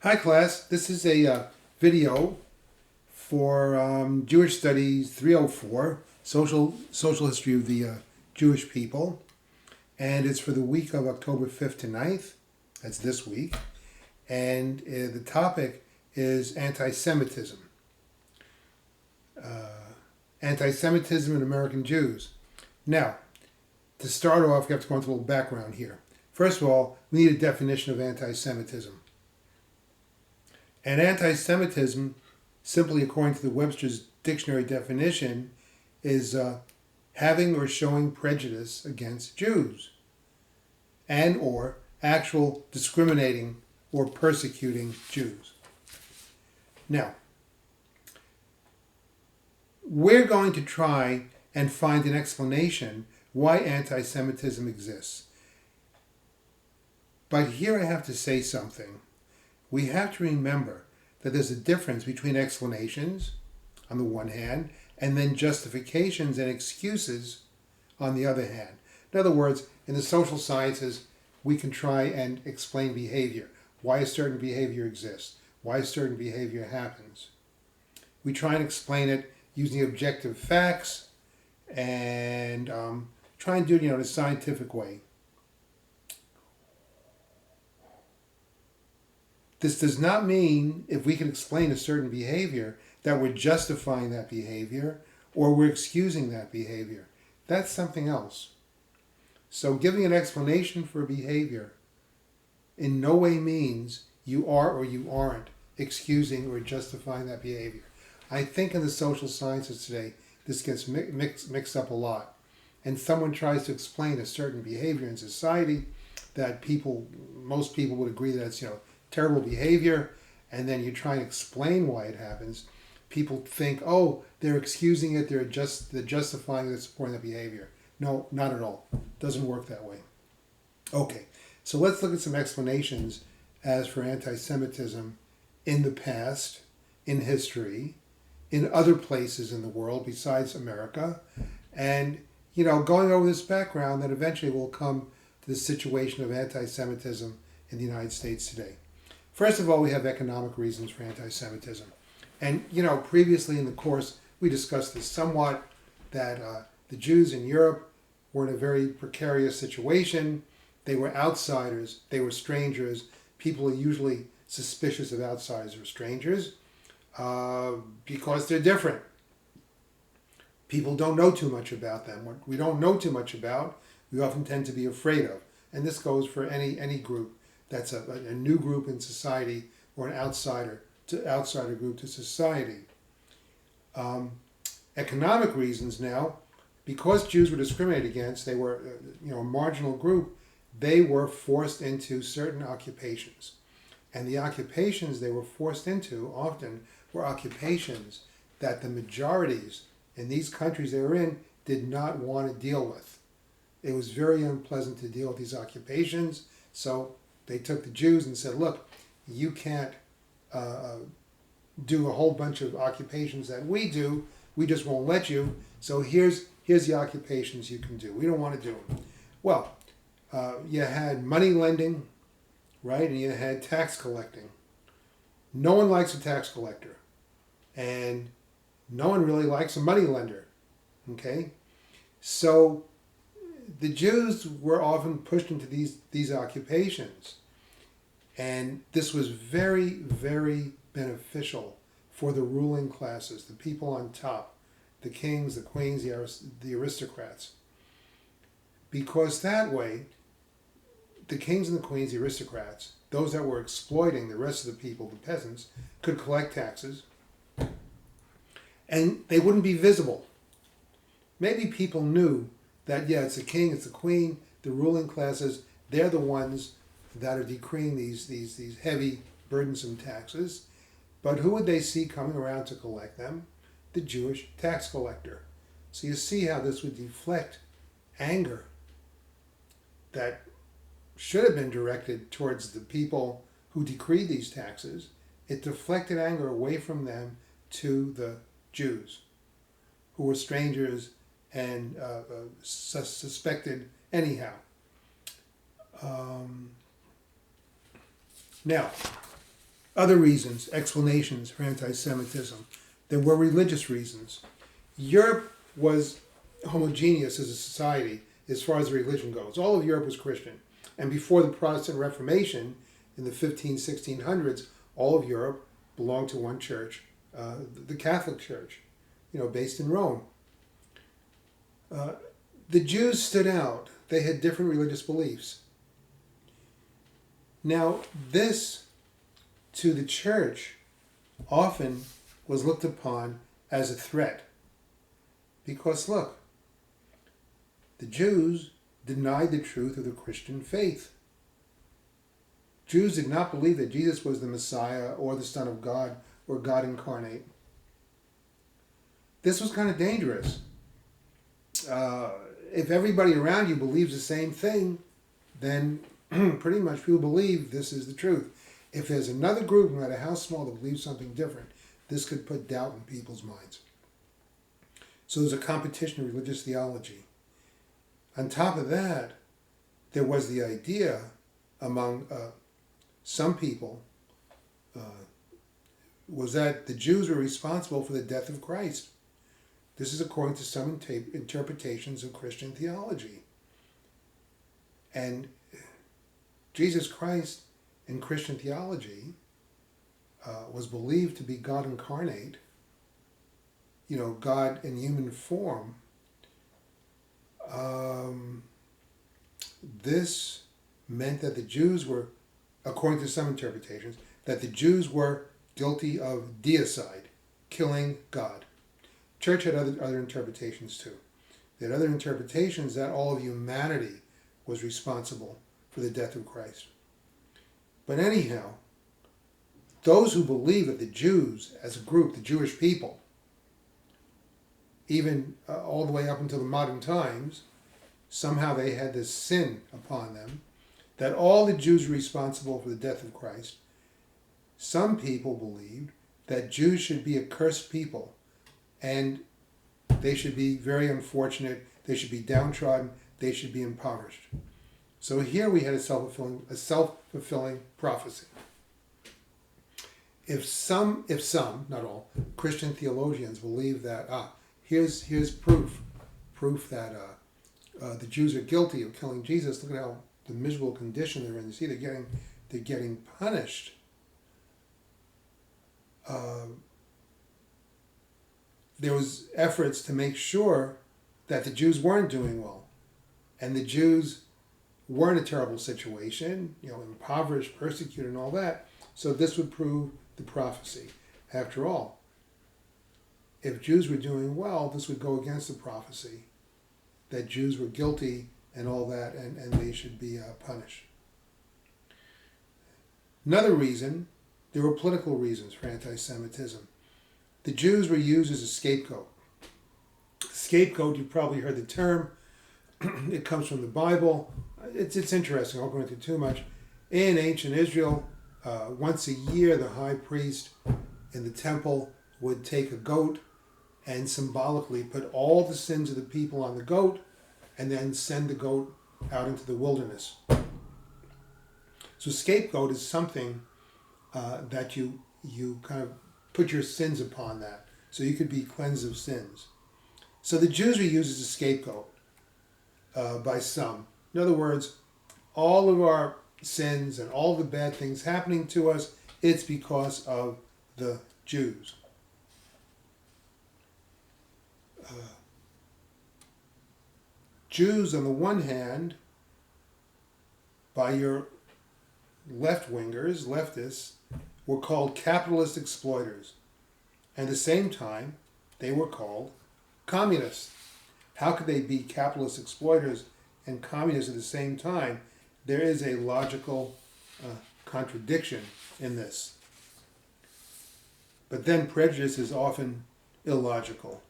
Hi class, this is a video for Jewish Studies 304, social history of the Jewish people, and it's for the week of October 5th to 9th, that's this week, and the topic is anti-Semitism. Anti-Semitism in American Jews. Now, to start off, we have to go into a little background here. First of all, we need a definition of anti-Semitism. And anti-Semitism, simply according to the Webster's Dictionary definition, is having or showing prejudice against Jews and or actual discriminating or persecuting Jews. Now, we're going to try and find an explanation why anti-Semitism exists. But here I have to say something. We have to remember that there's a difference between explanations on the one hand and then justifications and excuses on the other hand. In other words, in the social sciences, we can try and explain behavior, why a certain behavior exists, why a certain behavior happens. We try and explain it using objective facts and try and do it in a scientific way. This does not mean if we can explain a certain behavior that we're justifying that behavior or we're excusing that behavior. That's something else. So giving an explanation for a behavior in no way means you are or you aren't excusing or justifying that behavior. I think in the social sciences today, this gets mixed up a lot. And someone tries to explain a certain behavior in society that most people would agree that it's, terrible behavior, and then you try and explain why it happens. People think, oh, they're excusing it, they're justifying it, supporting that behavior. No, not at all. Doesn't work that way. Okay, so let's look at some explanations as for anti-Semitism in the past, in history, in other places in the world besides America, and going over this background, then eventually we'll come to the situation of anti-Semitism in the United States today. First of all, we have economic reasons for anti-Semitism. And, previously in the course, we discussed this somewhat, that the Jews in Europe were in a very precarious situation. They were outsiders. They were strangers. People are usually suspicious of outsiders or strangers because they're different. People don't know too much about them. What we don't know too much about, we often tend to be afraid of. And this goes for any group. That's a new group in society or an outsider group to society. Economic reasons now, because Jews were discriminated against, they were a marginal group, they were forced into certain occupations. And the occupations they were forced into often were occupations that the majorities in these countries they were in did not want to deal with. It was very unpleasant to deal with these occupations, so they took the Jews and said, look, you can't do a whole bunch of occupations that we do. We just won't let you. So here's the occupations you can do. We don't want to do them. Well, you had money lending, right? And you had tax collecting. No one likes a tax collector. And no one really likes a money lender. Okay? So the Jews were often pushed into these occupations. And this was very, very beneficial for the ruling classes, the people on top, the kings, the queens, the aristocrats. Because that way, the kings and the queens, the aristocrats, those that were exploiting the rest of the people, the peasants, could collect taxes. And they wouldn't be visible. Maybe people knew that, it's the king, it's the queen, the ruling classes, they're the ones that are decreeing these heavy, burdensome taxes. But who would they see coming around to collect them? The Jewish tax collector. So you see how this would deflect anger that should have been directed towards the people who decreed these taxes. It deflected anger away from them to the Jews, who were strangers and suspected anyhow. Now, Other reasons, explanations for anti-Semitism. There were religious reasons. Europe was homogeneous as a society as far as religion goes. All of Europe was Christian. And before the Protestant Reformation in the 1600s, all of Europe belonged to one church, the Catholic Church, based in Rome. The Jews stood out. They had different religious beliefs. Now, this, to the church, often was looked upon as a threat. Because, look, the Jews denied the truth of the Christian faith. Jews did not believe that Jesus was the Messiah or the Son of God or God incarnate. This was kind of dangerous. If everybody around you believes the same thing, then pretty much people believe this is the truth. If there's another group, no matter how small, that believes something different, this could put doubt in people's minds. So there's a competition of religious theology. On top of that, there was the idea among some people was that the Jews were responsible for the death of Christ. This is according to some interpretations of Christian theology. And Jesus Christ in Christian theology was believed to be God incarnate, God in human form. This meant that the Jews were, according to some interpretations, that the Jews were guilty of deicide, killing God. Church had other interpretations too. They had other interpretations that all of humanity was responsible for the death of Christ. But anyhow, those who believe that the Jews as a group, the Jewish people, even all the way up until the modern times, somehow they had this sin upon them, that all the Jews were responsible for the death of Christ. Some people believed that Jews should be a cursed people, and they should be very unfortunate, they should be downtrodden, they should be impoverished. So here we had a self-fulfilling prophecy. If some, not all, Christian theologians believe that, here's proof that the Jews are guilty of killing Jesus. Look at how the miserable condition they're in. You see, they're getting punished. There was efforts to make sure that the Jews weren't doing well, and the Jews were in a terrible situation, impoverished, persecuted, and all that. So this would prove the prophecy. After all, if Jews were doing well, this would go against the prophecy that Jews were guilty and all that, and they should be punished. Another reason, there were political reasons for anti-Semitism. The Jews were used as a scapegoat. Scapegoat, you've probably heard the term. It comes from the Bible. It's interesting. I won't go into too much. In ancient Israel, once a year, the high priest in the temple would take a goat and symbolically put all the sins of the people on the goat and then send the goat out into the wilderness. So scapegoat is something that you kind of put your sins upon that, so you could be cleansed of sins. So the Jews were used as a scapegoat by some. In other words, all of our sins and all the bad things happening to us, it's because of the Jews. Jews, on the one hand, by your leftists, were called capitalist exploiters. And at the same time, they were called communists. How could they be capitalist exploiters and communists at the same time? There is a logical contradiction in this. But then prejudice is often illogical.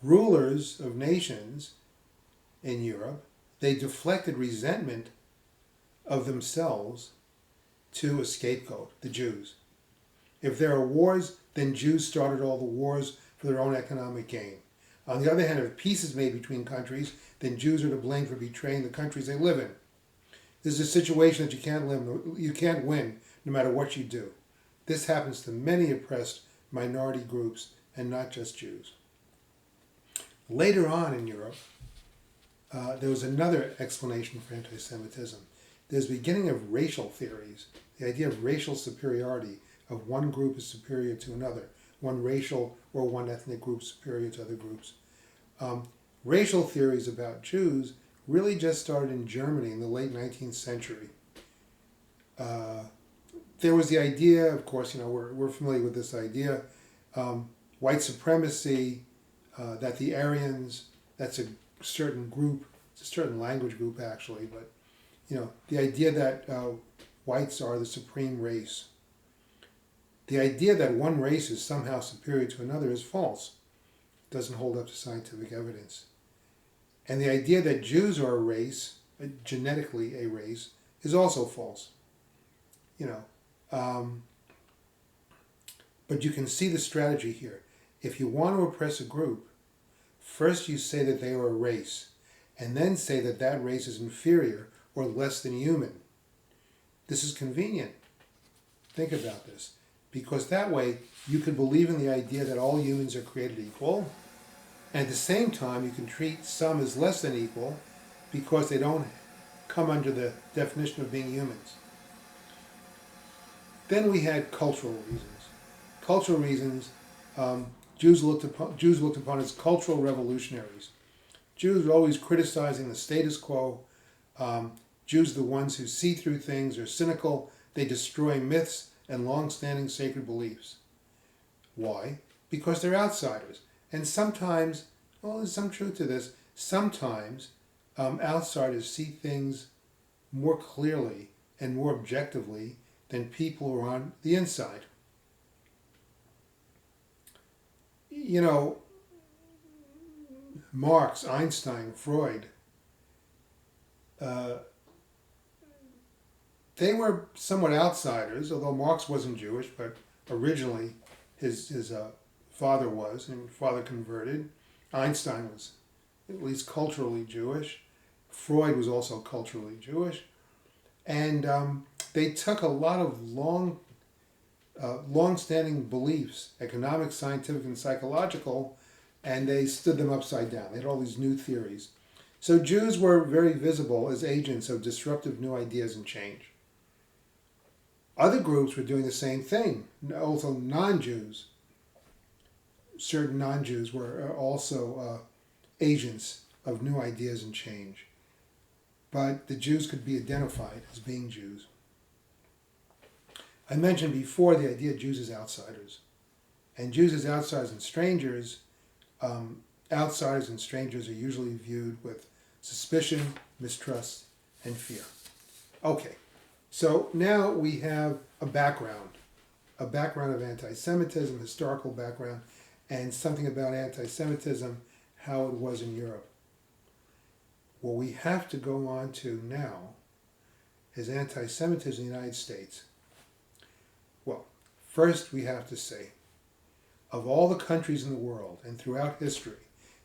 Rulers of nations in Europe, they deflected resentment of themselves to a scapegoat, the Jews. If there are wars, then Jews started all the wars for their own economic gain. On the other hand, if peace is made between countries, then Jews are to blame for betraying the countries they live in. This is a situation that you can't win, no matter what you do. This happens to many oppressed minority groups and not just Jews. Later on in Europe, there was another explanation for anti-Semitism. There's the beginning of racial theories, the idea of racial superiority, of one group is superior to another, one racial or one ethnic group superior to other groups. Racial theories about Jews really just started in Germany in the late 19th century. There was the idea, of course, we're familiar with this idea, white supremacy, that the Aryans, that's a certain group, it's a certain language group actually, but the idea that whites are the supreme race. The idea that one race is somehow superior to another is false. It doesn't hold up to scientific evidence. And the idea that Jews are a race, genetically a race, is also false. But you can see the strategy here. If you want to oppress a group, first you say that they are a race, and then say that that race is inferior or less than human. This is convenient. Think about this. Because that way you can believe in the idea that all humans are created equal, and at the same time you can treat some as less than equal because they don't come under the definition of being humans. Then we had cultural reasons. Cultural reasons, Jews looked upon as cultural revolutionaries. Jews were always criticizing the status quo. Jews are the ones who see through things, are cynical, they destroy myths and long-standing sacred beliefs. Why? Because they're outsiders. And sometimes, there's some truth to this, sometimes outsiders see things more clearly and more objectively than people who are on the inside. Marx, Einstein, Freud, they were somewhat outsiders, although Marx wasn't Jewish, but originally his father was, and father converted. Einstein was at least culturally Jewish. Freud was also culturally Jewish. And they took a lot of long-standing beliefs, economic, scientific, and psychological, and they stood them upside down. They had all these new theories. So Jews were very visible as agents of disruptive new ideas and change. Other groups were doing the same thing, also non-Jews. Certain non-Jews were also agents of new ideas and change. But the Jews could be identified as being Jews. I mentioned before the idea of Jews as outsiders. And Jews as outsiders and strangers are usually viewed with suspicion, mistrust, and fear. Okay, so now we have a background of anti-Semitism, historical background, and something about anti-Semitism, how it was in Europe. What we have to go on to now is anti-Semitism in the United States. Well, first we have to say, of all the countries in the world and throughout history,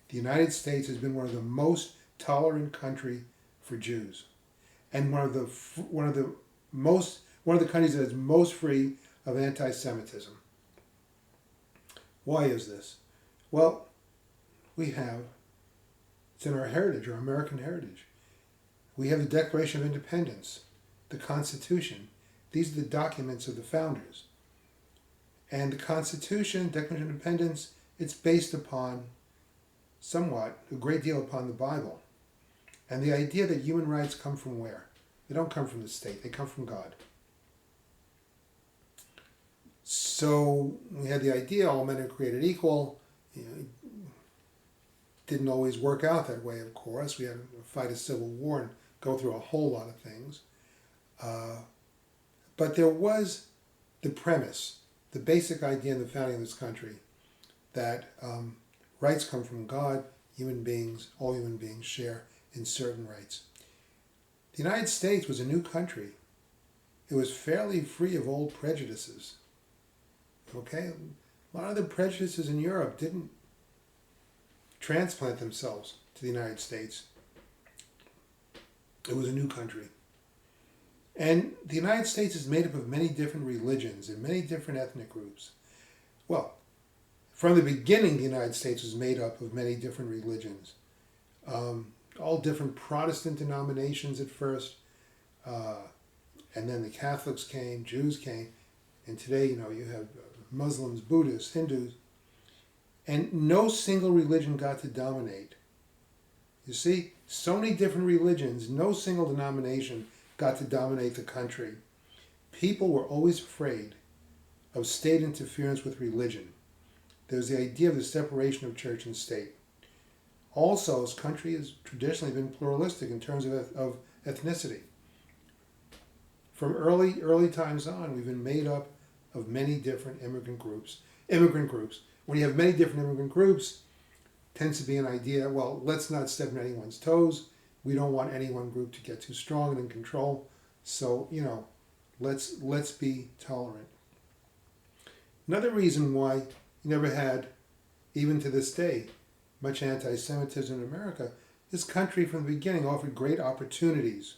the United States has been one of the most tolerant country for Jews, and one of the countries that is most free of anti-Semitism. Why is this? Well, it's in our heritage, our American heritage. We have the Declaration of Independence, the Constitution. These are the documents of the founders. And the Constitution, Declaration of Independence, it's based upon a great deal upon the Bible. And the idea that human rights come from where? They don't come from the state, they come from God. So we had the idea all men are created equal. It didn't always work out that way, of course. We had to fight a civil war and go through a whole lot of things. But there was the premise, the basic idea in the founding of this country, that rights come from God, all human beings share in certain rights. The United States was a new country. It was fairly free of old prejudices. Okay? A lot of the prejudices in Europe didn't transplant themselves to the United States. It was a new country. And the United States is made up of many different religions and many different ethnic groups. Well, from the beginning, the United States was made up of many different religions. All different Protestant denominations at first. And then the Catholics came, Jews came. And today, you have Muslims, Buddhists, Hindus. And no single religion got to dominate. You see, so many different religions, no single denomination got to dominate the country. People were always afraid of state interference with religion. There's the idea of the separation of church and state. Also, this country has traditionally been pluralistic in terms of ethnicity. From early times on, we've been made up of many different immigrant groups. When you have many different immigrant groups, tends to be an idea, well, let's not step on anyone's toes. We don't want any one group to get too strong and in control. So, let's be tolerant. Another reason why you never had, even to this day, much anti-Semitism in America, this country from the beginning offered great opportunities.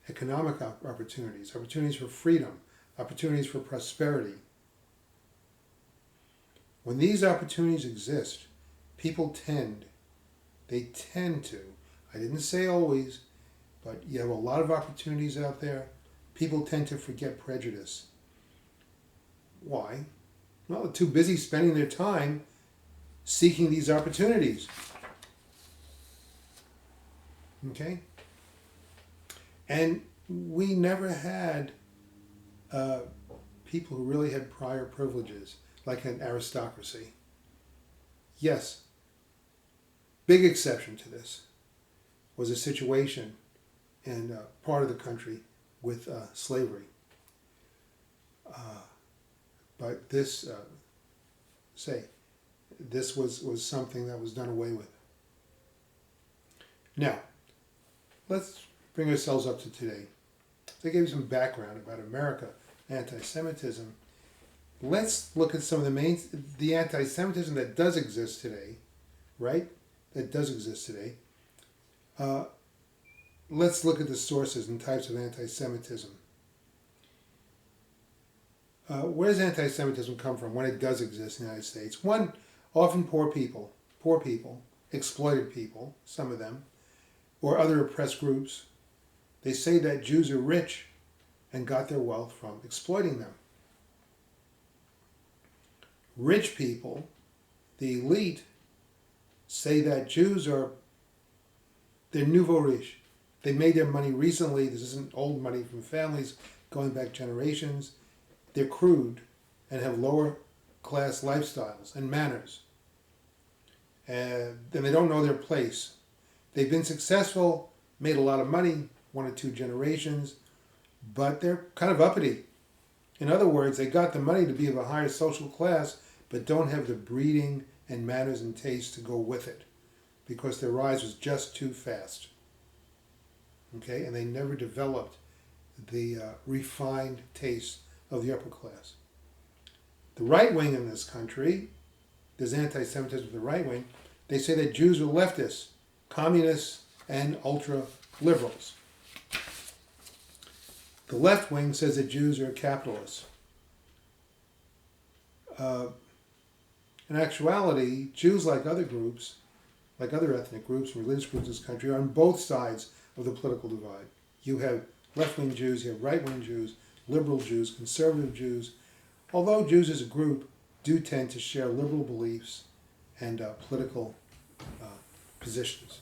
Economic opportunities, opportunities for freedom, opportunities for prosperity. When these opportunities exist, people tend to, I didn't say always, but you have a lot of opportunities out there, people tend to forget prejudice. Why? Well, they're too busy spending their time seeking these opportunities. Okay? And we never had people who really had prior privileges, like an aristocracy. Yes, big exception to this was a situation in part of the country with slavery. But this was something that was done away with. Now, let's bring ourselves up to today. So I gave you some background about America, anti-Semitism. Let's look at some of the anti-Semitism that does exist today, right? That does exist today. Let's look at the sources and types of anti-Semitism. Where does anti-Semitism come from when it does exist in the United States? One, often poor people, exploited people, some of them, or other oppressed groups. They say that Jews are rich and got their wealth from exploiting them. Rich people, the elite, say that Jews they're nouveau riche. They made their money recently. This isn't old money from families going back generations. They're crude and have lower class lifestyles and manners. And they don't know their place. They've been successful, made a lot of money, 1 or 2 generations, but they're kind of uppity. In other words, they got the money to be of a higher social class, but don't have the breeding and manners and taste to go with it, because their rise was just too fast. Okay, and they never developed the refined taste of the upper class. The right wing in this country, there's anti-Semitism with the right wing, they say that Jews are leftists, communists, and ultra-liberals. The left wing says that Jews are capitalists. In actuality, Jews, like other groups, like other ethnic groups and religious groups in this country, are on both sides of the political divide. You have left-wing Jews, you have right-wing Jews, liberal Jews, conservative Jews, although Jews as a group do tend to share liberal beliefs and political positions.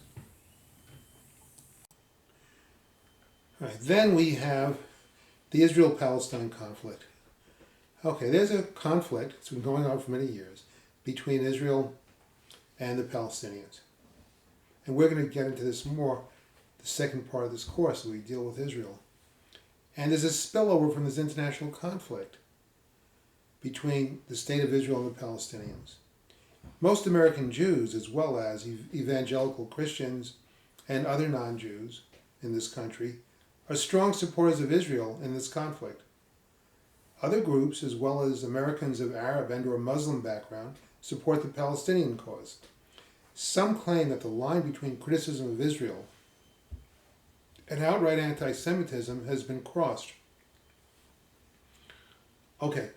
All right, then we have the Israel-Palestine conflict. Okay, there's a conflict, it's been going on for many years, between Israel and the Palestinians. And we're going to get into this more, the second part of this course, as we deal with Israel. And there's a spillover from this international conflict between the state of Israel and the Palestinians. Most American Jews, as well as evangelical Christians and other non-Jews in this country, are strong supporters of Israel in this conflict. Other groups, as well as Americans of Arab and or Muslim background, support the Palestinian cause. Some claim that the line between criticism of Israel and outright anti-Semitism has been crossed. Okay,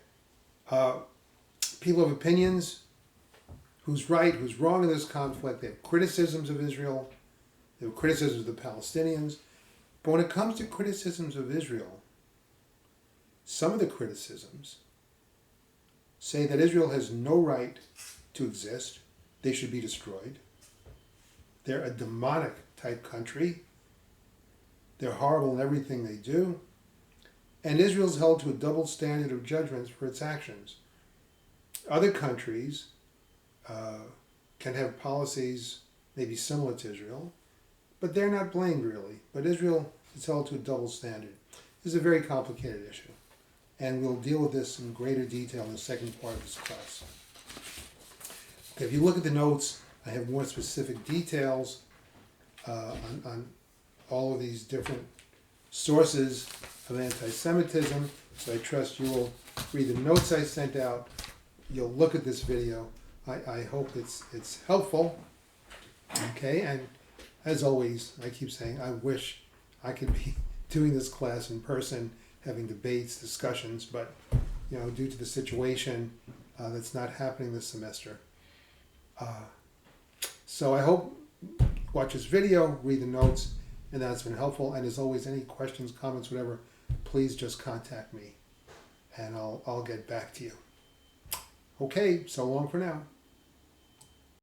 people have opinions. Who's right, who's wrong in this conflict? They have criticisms of Israel. They have criticisms of the Palestinians. But when it comes to criticisms of Israel, some of the criticisms say that Israel has no right to exist. They should be destroyed. They're a demonic type country. They're horrible in everything they do. And Israel's held to a double standard of judgments for its actions. Other countries can have policies maybe similar to Israel, but they're not blamed really. But Israel is held to a double standard. This is a very complicated issue, and we'll deal with this in greater detail in the second part of this class. Okay, if you look at the notes, I have more specific details on all of these different sources of anti-Semitism, so I trust you will read the notes I sent out. You'll look at this video. I hope it's helpful. Okay, and as always, I keep saying I wish I could be doing this class in person, having debates, discussions, but due to the situation, that's not happening this semester. So I hope you watch this video, read the notes, and that's been helpful. And as always, any questions, comments, whatever, please just contact me, and I'll get back to you. Okay, so long for now.